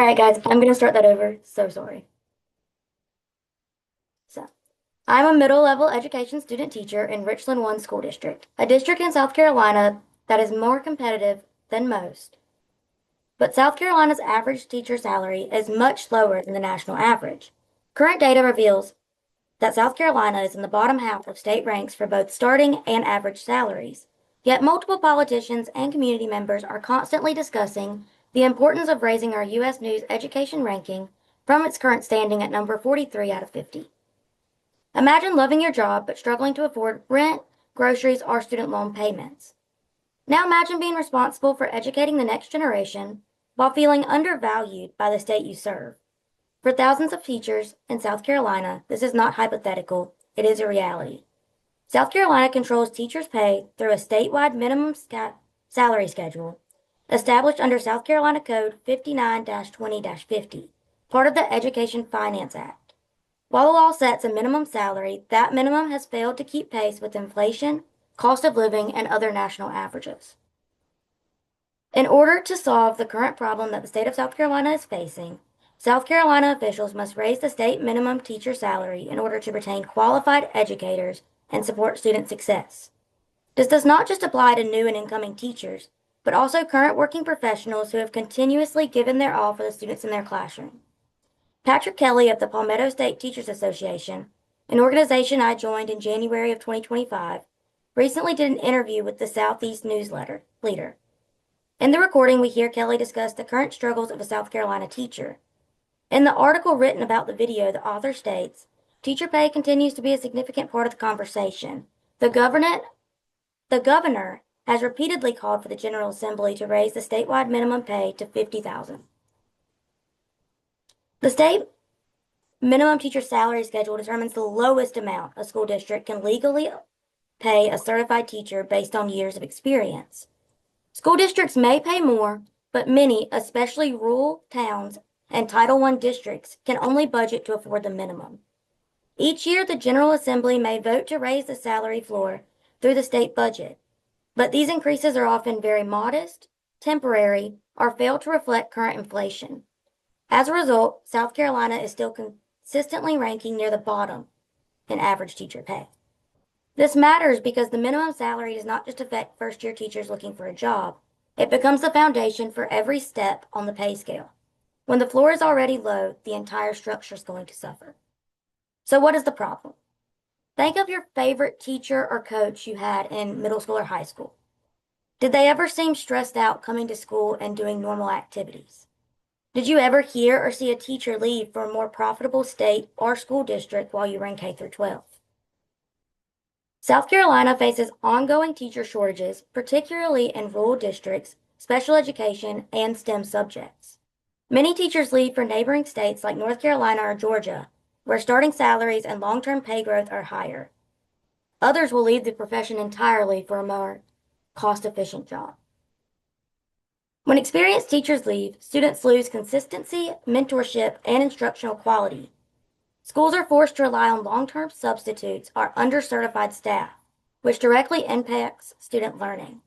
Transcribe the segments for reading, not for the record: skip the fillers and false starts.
right, guys, I'm gonna start that over. So sorry. So, I'm a middle level education student teacher in Richland 1 School District, a district in South Carolina that is more competitive than most. But South Carolina's average teacher salary is much lower than the national average. Current data reveals that South Carolina is in the bottom half of state ranks for both starting and average salaries. Yet multiple politicians and community members are constantly discussing the importance of raising our U.S. News education ranking from its current standing at number 43 out of 50. Imagine loving your job but struggling to afford rent, groceries, or student loan payments. Now imagine being responsible for educating the next generation while feeling undervalued by the state you serve. For thousands of teachers in South Carolina, this is not hypothetical, it is a reality. South Carolina controls teachers' pay through a statewide minimum salary schedule established under South Carolina Code 59-20-50, part of the Education Finance Act. While the law sets a minimum salary, that minimum has failed to keep pace with inflation, cost of living, and other national averages. In order to solve the current problem that the state of South Carolina is facing, South Carolina officials must raise the state minimum teacher salary in order to retain qualified educators and support student success. This does not just apply to new and incoming teachers, but also current working professionals who have continuously given their all for the students in their classroom. Patrick Kelly of the Palmetto State Teachers Association, an organization I joined in January of 2025, recently did an interview with the Southeast newsletter leader. In the recording, we hear Kelly discuss the current struggles of a South Carolina teacher. In the article written about the video, the author states, teacher pay continues to be a significant part of the conversation. The governor has repeatedly called for the General Assembly to raise the statewide minimum pay to $50,000. The state minimum teacher salary schedule determines the lowest amount a school district can legally pay a certified teacher based on years of experience. School districts may pay more, but many, especially rural towns and Title I districts, can only budget to afford the minimum. Each year, the General Assembly may vote to raise the salary floor through the state budget, but these increases are often very modest, temporary, or fail to reflect current inflation. As a result, South Carolina is still consistently ranking near the bottom in average teacher pay. This matters because the minimum salary does not just affect first-year teachers looking for a job. It becomes the foundation for every step on the pay scale. When the floor is already low, the entire structure is going to suffer. So what is the problem? Think of your favorite teacher or coach you had in middle school or high school. Did they ever seem stressed out coming to school and doing normal activities? Did you ever hear or see a teacher leave for a more profitable state or school district while you were in K through 12? South Carolina faces ongoing teacher shortages, particularly in rural districts, special education, and STEM subjects. Many teachers leave for neighboring states like North Carolina or Georgia, where starting salaries and long-term pay growth are higher. Others will leave the profession entirely for a more cost-efficient job. When experienced teachers leave, students lose consistency, mentorship, and instructional quality. Schools are forced to rely on long-term substitutes or under-certified staff, which directly impacts student learning.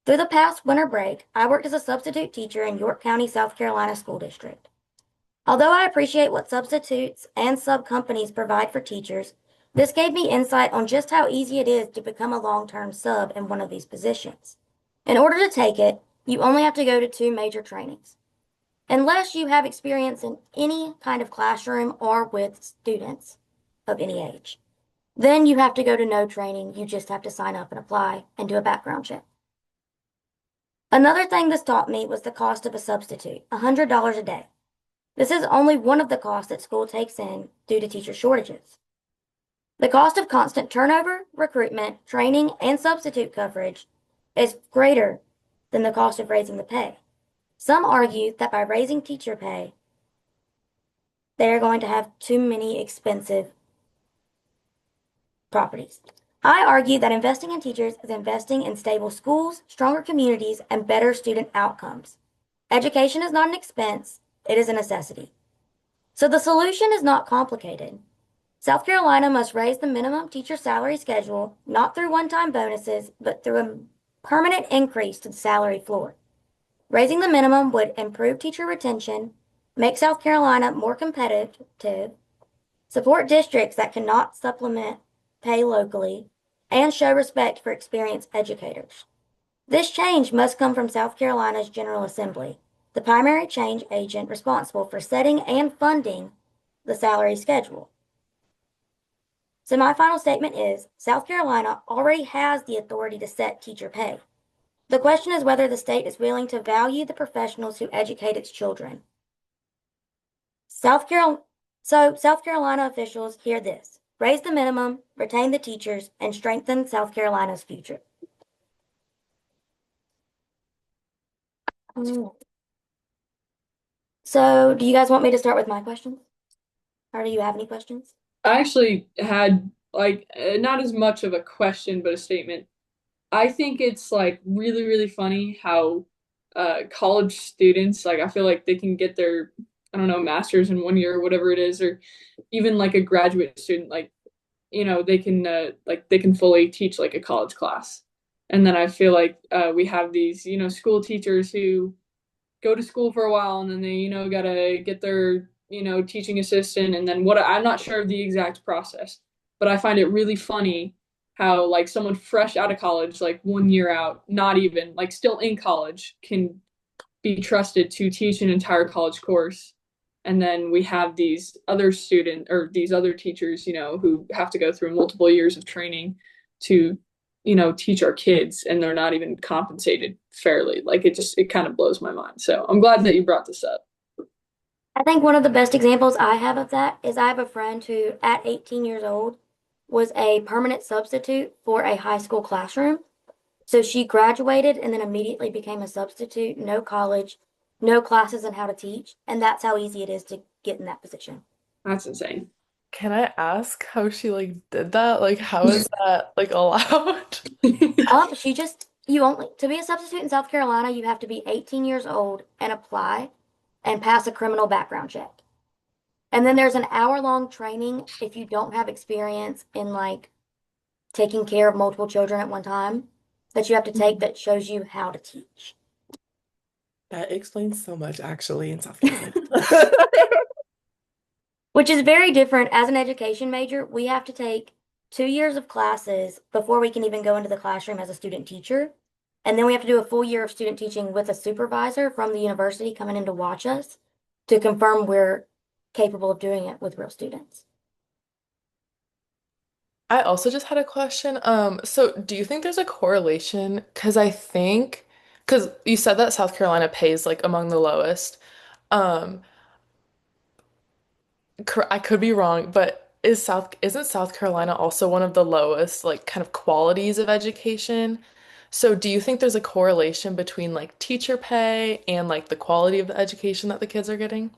Through the past winter break, I worked as a substitute teacher in York County, South Carolina School District. Although I appreciate what substitutes and sub-companies provide for teachers, this gave me insight on just how easy it is to become a long-term sub in one of these positions. In order to take it, you only have to go to 2 major trainings. Unless you have experience in any kind of classroom or with students of any age. Then you have to go to no training, you just have to sign up and apply and do a background check. Another thing this taught me was the cost of a substitute, $100 a day. This is only one of the costs that school takes in due to teacher shortages. The cost of constant turnover, recruitment, training, and substitute coverage is greater than the cost of raising the pay. Some argue that by raising teacher pay, they are going to have too many expensive properties. I argue that investing in teachers is investing in stable schools, stronger communities, and better student outcomes. Education is not an expense, it is a necessity. So the solution is not complicated. South Carolina must raise the minimum teacher salary schedule, not through one-time bonuses, but through a permanent increase to the salary floor. Raising the minimum would improve teacher retention, make South Carolina more competitive, support districts that cannot supplement pay locally, and show respect for experienced educators. This change must come from South Carolina's General Assembly, the primary change agent responsible for setting and funding the salary schedule. So my final statement is South Carolina already has the authority to set teacher pay. The question is whether the state is willing to value the professionals who educate its children. South Carolina officials hear this. Raise the minimum, retain the teachers, and strengthen South Carolina's future. So, do you guys want me to start with my questions? Or do you have any questions? I actually had like not as much of a question, but a statement. I think it's like really, really funny how college students, like I feel like they can get their, I don't know, master's in 1 year or whatever it is, or even like a graduate student, like, they can like they can fully teach like a college class. And then I feel like we have these, school teachers who go to school for a while and then they, gotta get their, teaching assistant. And then what I'm not sure of the exact process, but I find it really funny how like someone fresh out of college, like 1 year out, not even like still in college, can be trusted to teach an entire college course. And then we have these other student or these other teachers, who have to go through multiple years of training to, teach our kids and they're not even compensated fairly. Like it kind of blows my mind. So I'm glad that you brought this up. I think one of the best examples I have of that is I have a friend who, at 18 years old, was a permanent substitute for a high school classroom. So she graduated and then immediately became a substitute, no college, no classes on how to teach, and that's how easy it is to get in that position. That's insane. Can I ask how she like did that? Like how is that like allowed? She just, you only, to be a substitute in South Carolina, you have to be 18 years old and apply and pass a criminal background check. And then there's an hour-long training if you don't have experience in like taking care of multiple children at one time that you have to take that shows you how to teach. That explains so much actually in South Carolina. Which is very different. As an education major, we have to take 2 years of classes before we can even go into the classroom as a student teacher. And then we have to do a full year of student teaching with a supervisor from the university coming in to watch us to confirm we're capable of doing it with real students. I also just had a question. So do you think there's a correlation? Because you said that South Carolina pays like among the lowest. Um, I could be wrong, but isn't South Carolina also one of the lowest like kind of qualities of education? So do you think there's a correlation between like teacher pay and like the quality of the education that the kids are getting?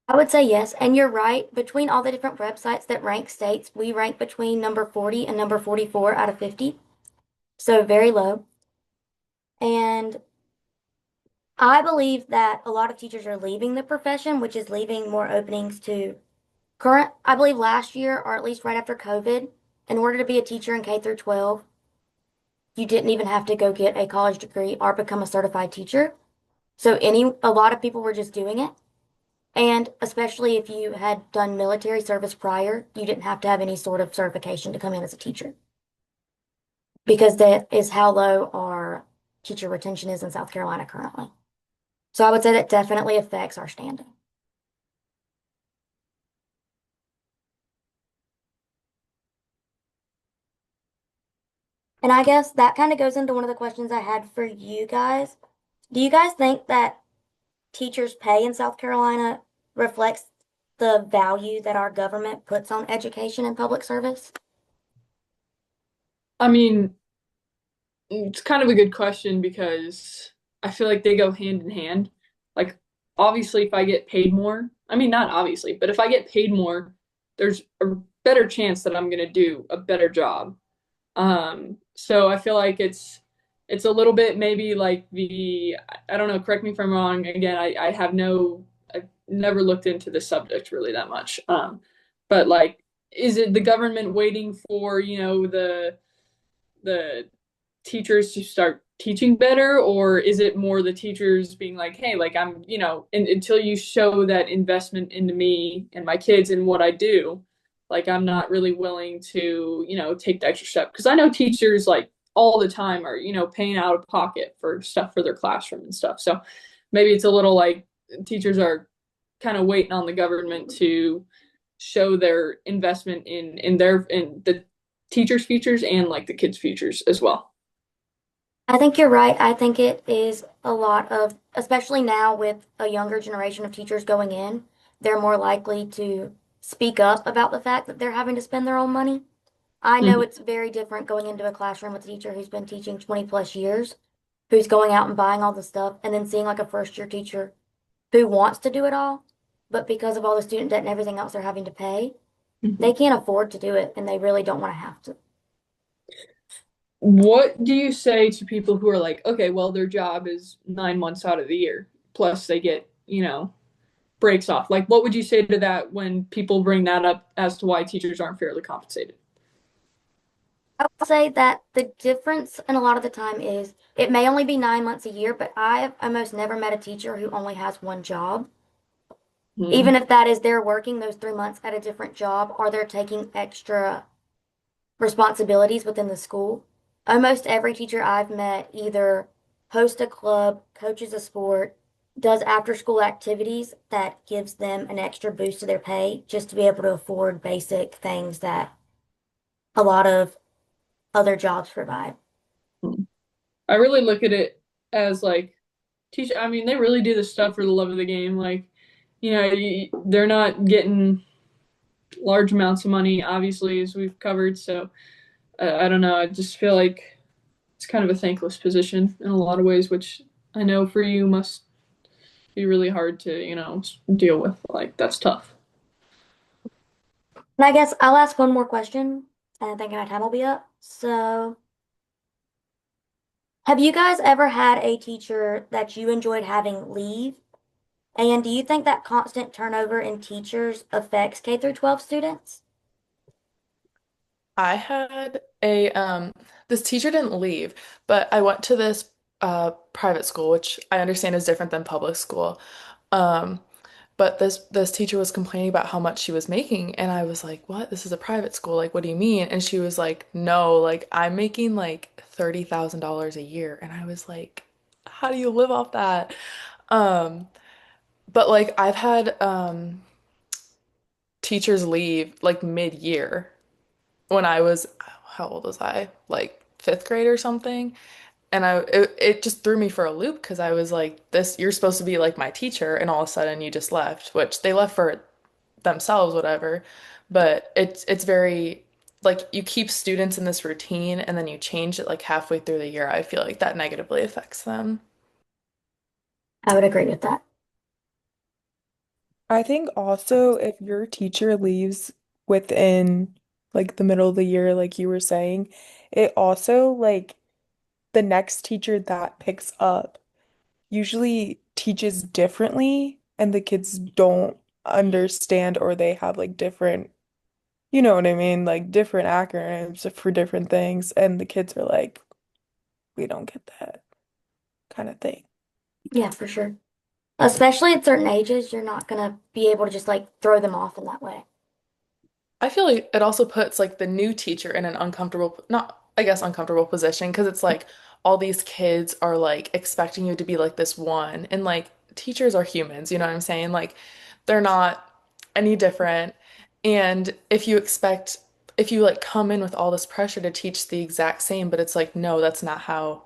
I would say yes, and you're right. Between all the different websites that rank states, we rank between number 40 and number 44 out of 50. So very low. And I believe that a lot of teachers are leaving the profession, which is leaving more openings to I believe last year, or at least right after COVID, in order to be a teacher in K through 12, you didn't even have to go get a college degree or become a certified teacher. So a lot of people were just doing it. And especially if you had done military service prior, you didn't have to have any sort of certification to come in as a teacher. Because that is how low our teacher retention is in South Carolina currently. So I would say that definitely affects our standing. And I guess that kind of goes into one of the questions I had for you guys. Do you guys think that teachers' pay in South Carolina reflects the value that our government puts on education and public service? I mean, it's kind of a good question because I feel like they go hand in hand. Like, obviously, if I get paid more, I mean, not obviously, but if I get paid more, there's a better chance that I'm going to do a better job. So I feel like it's a little bit maybe like I don't know, correct me if I'm wrong. Again, I've never looked into the subject really that much. But like, is it the government waiting for, the teachers to start teaching better, or is it more the teachers being like, hey, like I'm, until you show that investment into me and my kids and what I do, like I'm not really willing to, take the extra step. Because I know teachers like all the time are, paying out of pocket for stuff for their classroom and stuff. So maybe it's a little like teachers are kind of waiting on the government to show their investment in the teachers' futures and like the kids' futures as well. I think you're right. I think it is a lot of, especially now with a younger generation of teachers going in, they're more likely to speak up about the fact that they're having to spend their own money. I know Mhm. it's very different going into a classroom with a teacher who's been teaching 20 plus years, who's going out and buying all the stuff, and then seeing like a first year teacher who wants to do it all, but because of all the student debt and everything else they're having to pay, they Mhm. can't afford to do it and they really don't want to have to. What do you say to people who are like, okay, well, their job is 9 months out of the year, plus they get, breaks off? Like, what would you say to that when people bring that up as to why teachers aren't fairly compensated? I would say that the difference in a lot of the time is it may only be 9 months a year, but I've almost never met a teacher who only has one job. Even Hmm. if that is they're working those 3 months at a different job or they're taking extra responsibilities within the school. Almost every teacher I've met either hosts a club, coaches a sport, does after school activities that gives them an extra boost to their pay just to be able to afford basic things that a lot of other jobs provide. I really look at it as like teach. I mean, they really do this stuff for the love of the game. Like, they're not getting large amounts of money, obviously, as we've covered. So I don't know. I just feel like it's kind of a thankless position in a lot of ways, which I know for you must be really hard to, deal with. Like, that's tough. And I guess I'll ask one more question, and I think my time will be up. So, have you guys ever had a teacher that you enjoyed having leave? And do you think that constant turnover in teachers affects K through 12 students? I had a this teacher didn't leave, but I went to this private school, which I understand is different than public school. Um, but this teacher was complaining about how much she was making, and I was like, "What? This is a private school. Like, what do you mean?" And she was like, "No, like I'm making like $30,000 a year." And I was like, "How do you live off that?" Um, but like I've had teachers leave like mid-year when I was, how old was I? Like fifth grade or something. And it just threw me for a loop because I was like, this, you're supposed to be like my teacher, and all of a sudden you just left, which they left for themselves, whatever. But it's very like you keep students in this routine and then you change it like halfway through the year. I feel like that negatively affects them. I would agree with that. I think also if your teacher leaves within like the middle of the year, like you were saying, it also like the next teacher that picks up usually teaches differently and the kids don't understand or they have like different, you know what I mean, like different acronyms for different things and the kids are like, we don't get that kind of thing. Yeah, for sure. Especially at certain ages, you're not gonna be able to just like throw them off in that way. I feel like it also puts like the new teacher in an uncomfortable, not, I guess, uncomfortable position because it's like all these kids are like expecting you to be like this one. And like teachers are humans, you know what I'm saying? Like they're not any different. And if you like come in with all this pressure to teach the exact same, but it's like, no, that's not how,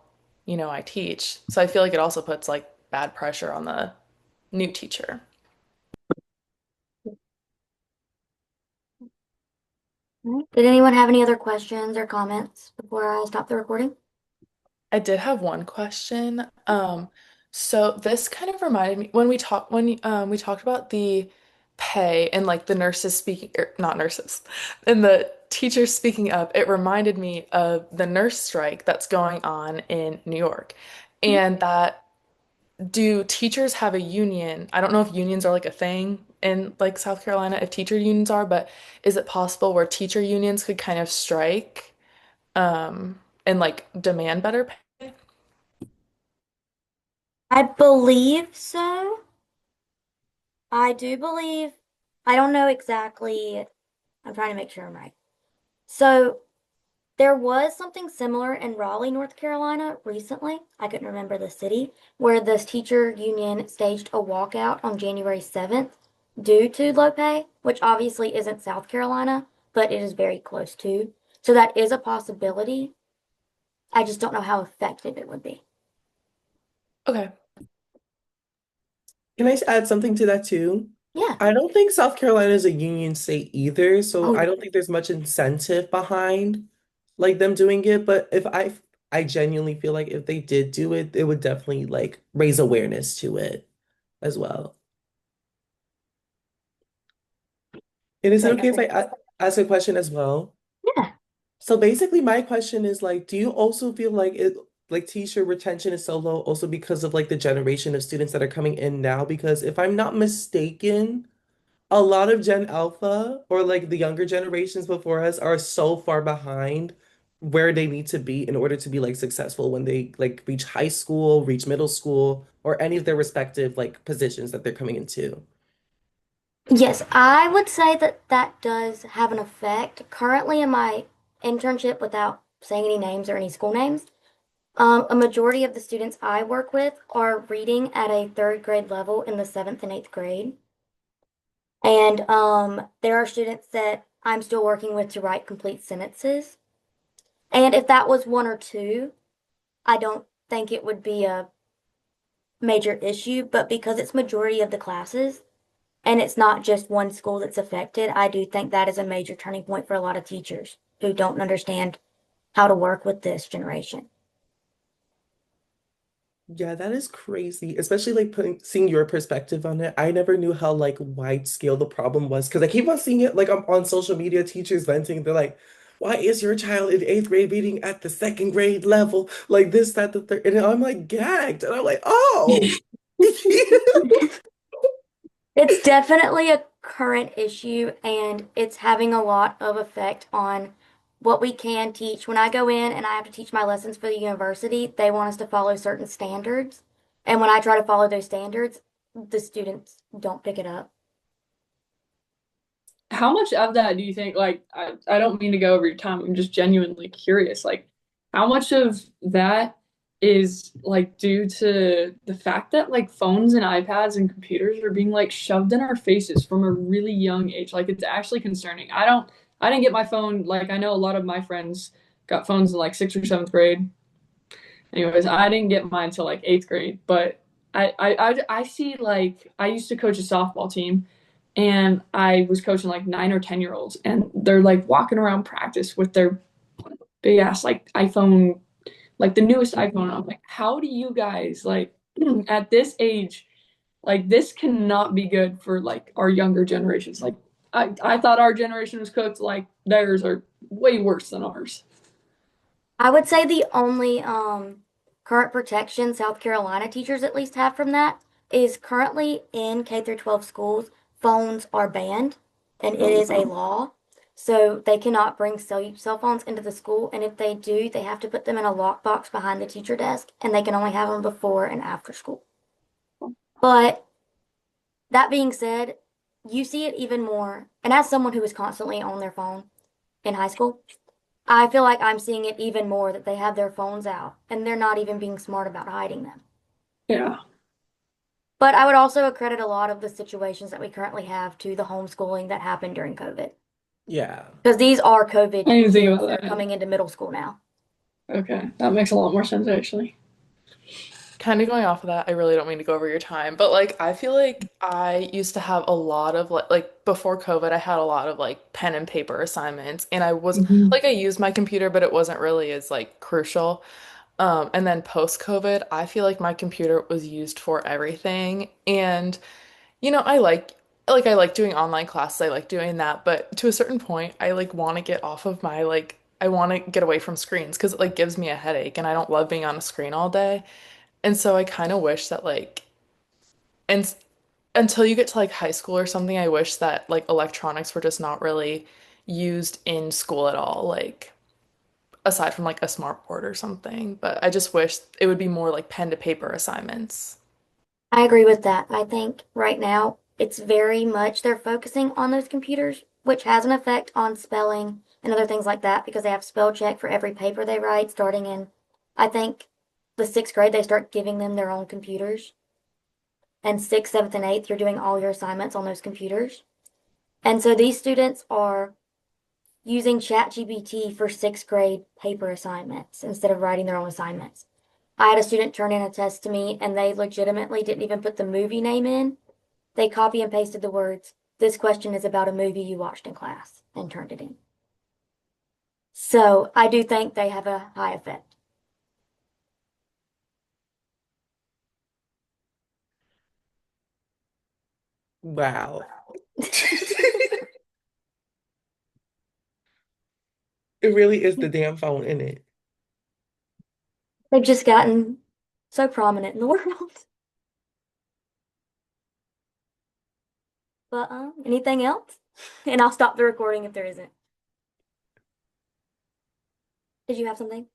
I teach. So I feel like it also puts like bad pressure on the new teacher. All right. Did anyone have any other questions or comments before I stop the recording? I did have one question. So this kind of reminded me when we talked about the pay and like the nurses speaking, er, not nurses, and the teachers speaking up, it reminded me of the nurse strike that's going on in New York. And that do teachers have a union? I don't know if unions are like a thing in like South Carolina, if teacher unions are, but is it possible where teacher unions could kind of strike and like demand better pay? I believe so. I do believe, I don't know exactly. I'm trying to make sure I'm right. So there was something similar in Raleigh, North Carolina recently. I couldn't remember the city, where this teacher union staged a walkout on January 7th due to low pay, which obviously isn't South Carolina, but it is very close to. So that is a possibility. I just don't know how effective it would be. Okay. Can I add something to that too? Yeah. I don't think South Carolina is a union state either, so I Oh, don't think there's much incentive behind like them doing it. But if I genuinely feel like if they did do it, it would definitely like raise awareness to it as well. And is it great. okay if I ask a question as well? Yeah. So basically, my question is like, do you also feel like it, like teacher retention is so low also because of like the generation of students that are coming in now? Because if I'm not mistaken, a lot of Gen Alpha or like the younger generations before us are so far behind where they need to be in order to be like successful when they like reach high school, reach middle school, or any of their respective like positions that they're coming into. Yes, I would say that that does have an effect. Currently, in my internship, without saying any names or any school names, a majority of the students I work with are reading at a third grade level in the seventh and eighth grade. And there are students that I'm still working with to write complete sentences. And if that was one or two, I don't think it would be a major issue. But because it's majority of the classes, and it's not just one school that's affected, I do think that is a major turning point for a lot of teachers who don't understand how to work with this generation. Yeah, that is crazy, especially like seeing your perspective on it. I never knew how like wide scale the problem was because I keep on seeing it like on social media, teachers venting. They're like, "Why is your child in eighth grade reading at the second grade level? Like this, that, the third?" And I'm like gagged, and I'm like, "Oh." It's definitely a current issue and it's having a lot of effect on what we can teach. When I go in and I have to teach my lessons for the university, they want us to follow certain standards. And when I try to follow those standards, the students don't pick it up. How much of that do you think, like, I don't mean to go over your time, I'm just genuinely curious, like, how much of that is like due to the fact that like phones and iPads and computers are being like shoved in our faces from a really young age? Like, it's actually concerning. I didn't get my phone, like, I know a lot of my friends got phones in like sixth or seventh grade. Anyways, I didn't get mine till like eighth grade, but I see like I used to coach a softball team and I was coaching like 9 or 10 year olds and they're like walking around practice with their big ass like iPhone, like the newest iPhone. And I'm like, how do you guys like at this age, like this cannot be good for like our younger generations. Like I thought our generation was cooked, like theirs are way worse than ours. I would say the only current protection South Carolina teachers at least have from that is currently in K through 12 schools, phones are banned and it is a law. So they cannot bring cell phones into the school, and if they do, they have to put them in a lockbox behind the teacher desk, and they can only have them before and after school. But that being said, you see it even more, and as someone who is constantly on their phone in high school, I feel like I'm seeing it even more that they have their phones out and they're not even being smart about hiding them. Yeah. But I would also accredit a lot of the situations that we currently have to the homeschooling that happened during COVID. Yeah. Because these are I COVID didn't even think kids about that are that. coming into middle school now. Okay, that makes a lot more sense actually. Kind of going off of that, I really don't mean to go over your time, but like I feel like I used to have a lot of like before COVID, I had a lot of like pen and paper assignments and I was Mhm. like I used my computer, but it wasn't really as like crucial. And then post COVID, I feel like my computer was used for everything. And I like doing online classes, I like doing that, but to a certain point, I like want to get off of my like I want to get away from screens because it like gives me a headache and I don't love being on a screen all day. And so I kind of wish that like and until you get to like high school or something, I wish that like electronics were just not really used in school at all, like aside from like a smart board or something. But I just wish it would be more like pen to paper assignments. I agree with that. I think right now it's very much they're focusing on those computers, which has an effect on spelling and other things like that because they have spell check for every paper they write starting in, I think, the sixth grade, they start giving them their own computers. And sixth, seventh, and eighth, you're doing all your assignments on those computers. And so these students are using ChatGPT for sixth grade paper assignments instead of writing their own assignments. I had a student turn in a test to me and they legitimately didn't even put the movie name in. They copy and pasted the words, "This question is about a movie you watched in class," and turned it in. So I do think they have a high effect. Wow. It really is the damn phone, isn't it? They've just gotten so prominent in the world. But anything else? And I'll stop the recording if there isn't. Did you have something?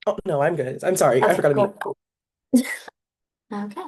Oh no, I'm good. I'm sorry. I Okay, forgot to mute. cool. Okay.